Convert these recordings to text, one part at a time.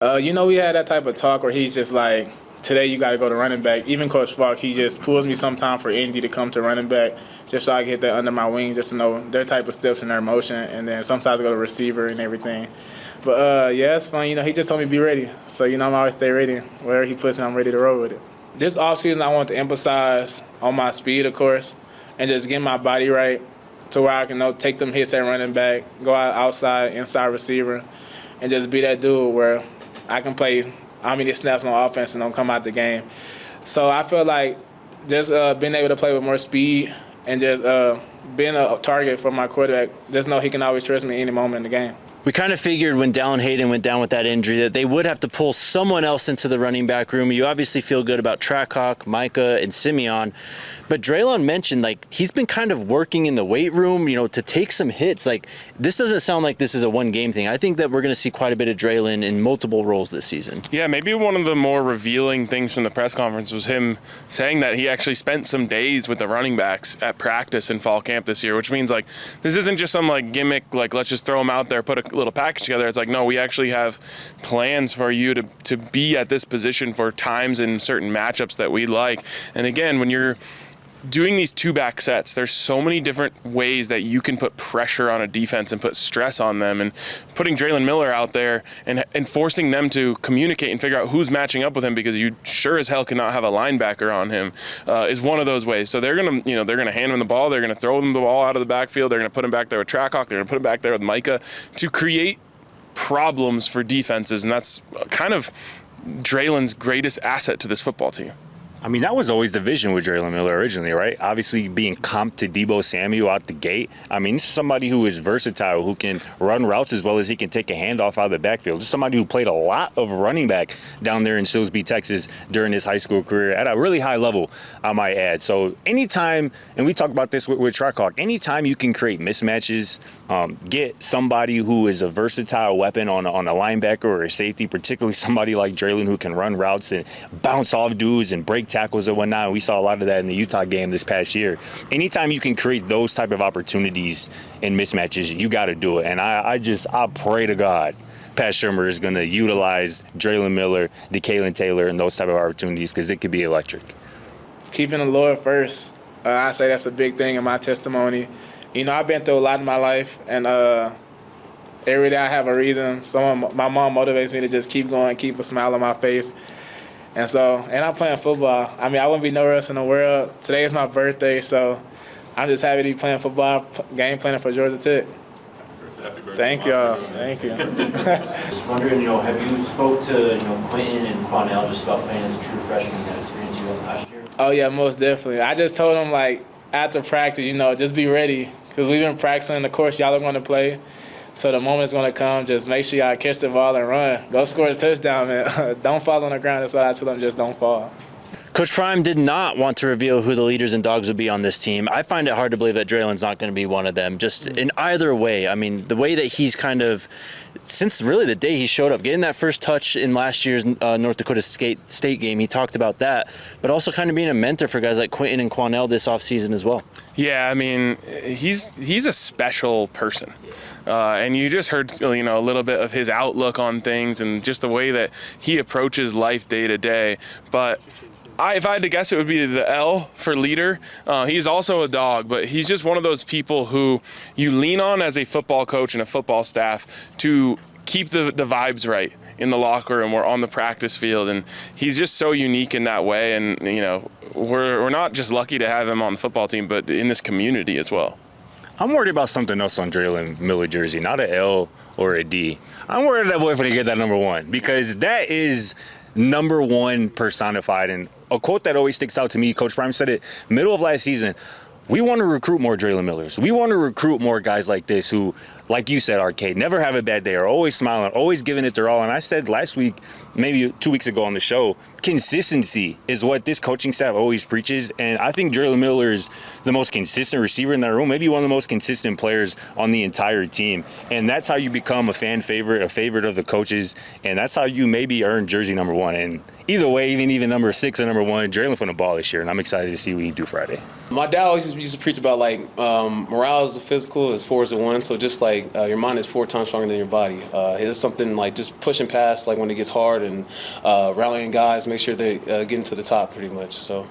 We had that type of talk where he's just like, today you got to go to running back. Even Coach Falk, he just pulls me sometime for Indy to come to running back just so I can get that under my wing, just to know their type of steps and their motion. And then sometimes I go to receiver and everything. But, it's fun. He just told me be ready. So, I'm always stay ready. Wherever he puts me, I'm ready to roll with it. This offseason, I want to emphasize on my speed, of course, and just get my body right to where I can take them hits at running back, go outside, inside receiver, and just be that dude where I can play how many snaps on offense and don't come out the game. So I feel like just being able to play with more speed and just being a target for my quarterback, just know he can always trust me any moment in the game. We kind of figured when Dre'lon Hayden went down with that injury that they would have to pull someone else into the running back room. You obviously feel good about Trackhawk, Micah, and Simeon. But Dre'lon mentioned, he's been kind of working in the weight room, to take some hits. This doesn't sound like this is a one-game thing. I think that we're going to see quite a bit of Dre'lon in multiple roles this season. Yeah, maybe one of the more revealing things from the press conference was him saying that he actually spent some days with the running backs at practice in fall camp this year, which means, this isn't just some, gimmick, let's just throw them out there, put a little package together. It's no, we actually have plans for you to be at this position for times in certain matchups that we like. And again, when you're doing these two-back sets, there's so many different ways that you can put pressure on a defense and put stress on them. And putting Dre'lon Miller out there and forcing them to communicate and figure out who's matching up with him, because you sure as hell cannot have a linebacker on him, is one of those ways. So they're gonna hand him the ball, they're gonna throw him the ball out of the backfield, they're gonna put him back there with Trackhawk, they're gonna put him back there with Micah to create problems for defenses, and that's kind of Dre'lon's greatest asset to this football team. I mean, that was always the vision with Dre'lon Miller originally, right? Obviously, being comped to Deebo Samuel out the gate. I mean, this is somebody who is versatile, who can run routes as well as he can take a handoff out of the backfield. Just somebody who played a lot of running back down there in Silsbee, Texas during his high school career at a really high level, I might add. So anytime, and we talk about this with Trackhawk, anytime you can create mismatches, get somebody who is a versatile weapon on a linebacker or a safety, particularly somebody like Dre'lon who can run routes and bounce off dudes and break tackles and whatnot. We saw a lot of that in the Utah game this past year. Anytime you can create those type of opportunities and mismatches, you got to do it. And I pray to God Pat Shurmur is going to utilize Dre'lon Miller, DeKalen Taylor, and those type of opportunities, because it could be electric. Keeping the Lord first, I say that's a big thing in my testimony. I've been through a lot in my life, and every day I have a reason. My mom motivates me to just keep going, keep a smile on my face. And I'm playing football. I mean, I wouldn't be nowhere else in the world. Today is my birthday, so I'm just happy to be playing football, game planning for Georgia Tech. Happy birthday. Thank y'all. Thank you. Just wondering, have you spoke to, Quentin and Quanell just about playing as a true freshman, that experience you had last year? Oh, yeah, most definitely. I just told them, after practice, just be ready, because we've been practicing. Of course, y'all are going to play. So the moment's going to come, just make sure y'all catch the ball and run. Go score a touchdown, man. Don't fall on the ground. That's what I tell them, just don't fall. Coach Prime did not want to reveal who the leaders and dogs would be on this team. I find it hard to believe that Dre'lon's not going to be one of them, just in either way. I mean, the way that he's kind of, since really the day he showed up, getting that first touch in last year's North Dakota State game, he talked about that, but also kind of being a mentor for guys like Quentin and Quanell this offseason as well. Yeah, I mean, he's a special person. And you just heard, a little bit of his outlook on things and just the way that he approaches life day to day. But if I had to guess, it would be the L for leader. He's also a dog, but he's just one of those people who you lean on as a football coach and a football staff to keep the vibes right in the locker room or on the practice field. And he's just so unique in that way. And, we're not just lucky to have him on the football team, but in this community as well. I'm worried about something else on Dre'lon Miller jersey, not an L or a D. I'm worried that boy finna get that number 1, because that is number 1 personified. And a quote that always sticks out to me, Coach Prime said it middle of last season: we want to recruit more Dre'lon Millers. We want to recruit more guys like this who, like you said, Arcade, never have a bad day, are always smiling, always giving it their all. And I said last week, maybe 2 weeks ago on the show, consistency is what this coaching staff always preaches. And I think Dre'lon Miller is the most consistent receiver in that room, maybe one of the most consistent players on the entire team. And that's how you become a fan favorite, a favorite of the coaches. And that's how you maybe earn jersey number 1. And either way, even number 6 or number 1, Dre'lon from the ball this year. And I'm excited to see what he do Friday. My dad always used to preach about morale is physical as 4 is 1. So just like your mind is 4 times stronger than your body. It's something like just pushing past like when it gets hard and rallying guys, make sure they getting to the top pretty much. So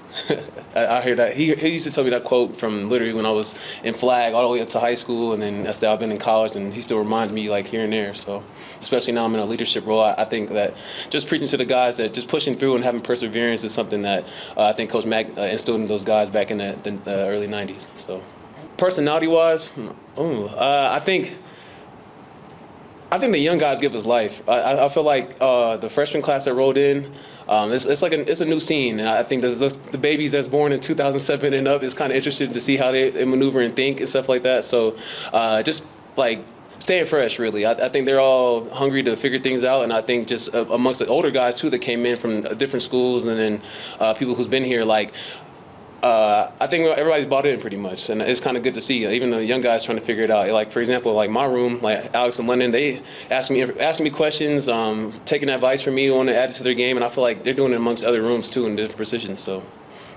I hear that. He used to tell me that quote from literally when I was in flag all the way up to high school, and then that's I've been in college, and he still reminds me like here and there. So especially now I'm in a leadership role, I think that just preaching to the guys that just pushing through and having perseverance is something that I think Coach Mack instilled in those guys back in the early 90s. So personality-wise, I think the young guys give us life. I feel like the freshman class that rolled in, it's a new scene. And I think the babies that's born in 2007 and up is kind of interested to see how they maneuver and think and stuff like that. So just like staying fresh, really. I think they're all hungry to figure things out, and I think just amongst the older guys too that came in from different schools, and then people who's been here, like I think everybody's bought in pretty much, and it's kind of good to see. Even the young guys trying to figure it out. Like for example, like my room, like Alex and London, they ask me questions, taking advice from me, want to add it to their game, and I feel like they're doing it amongst other rooms too in different positions. So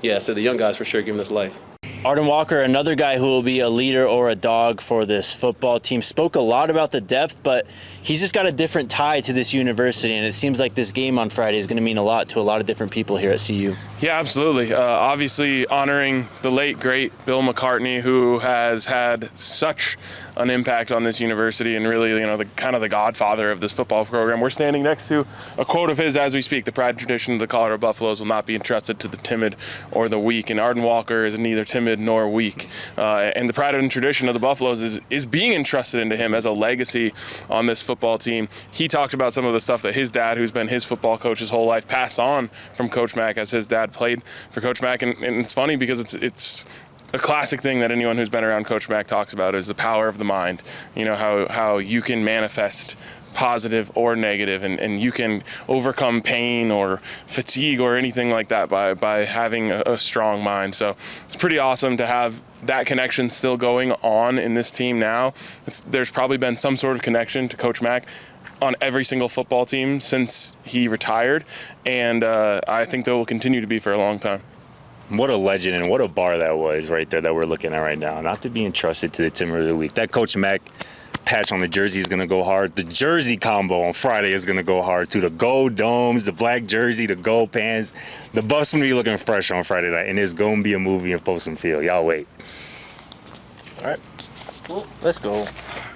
yeah, so the young guys for sure giving us life. Arden Walker, another guy who will be a leader or a dog for this football team, spoke a lot about the depth, but he's just got a different tie to this university, and it seems like this game on Friday is going to mean a lot to a lot of different people here at CU. Yeah, absolutely. Obviously honoring the late, great Bill McCartney, who has had such an impact on this university and really, the kind of the godfather of this football program. We're standing next to a quote of his as we speak: "The pride and tradition of the Colorado Buffaloes will not be entrusted to the timid or the weak." And Arden Walker is neither timid nor weak. And the pride and tradition of the Buffaloes is being entrusted into him as a legacy on this football team. He talked about some of the stuff that his dad, who's been his football coach his whole life, passed on from Coach Mack, as his dad played for Coach Mack. And it's funny because it's a classic thing that anyone who's been around Coach Mack talks about is the power of the mind. How you can manifest positive or negative, and you can overcome pain or fatigue or anything like that by having a strong mind. So it's pretty awesome to have that connection still going on in this team now. There's probably been some sort of connection to Coach Mack on every single football team since he retired, and I think there will continue to be for a long time. What a legend and what a bar that was right there that we're looking at right now. Not to be entrusted to the Timber of the Week. That Coach Mack patch on the jersey is going to go hard. The jersey combo on Friday is going to go hard too. The gold domes, the black jersey, the gold pants. The Buffs going to be looking fresh on Friday night, and it's going to be a movie in Folsom Field. Y'all wait. All right. Let's go.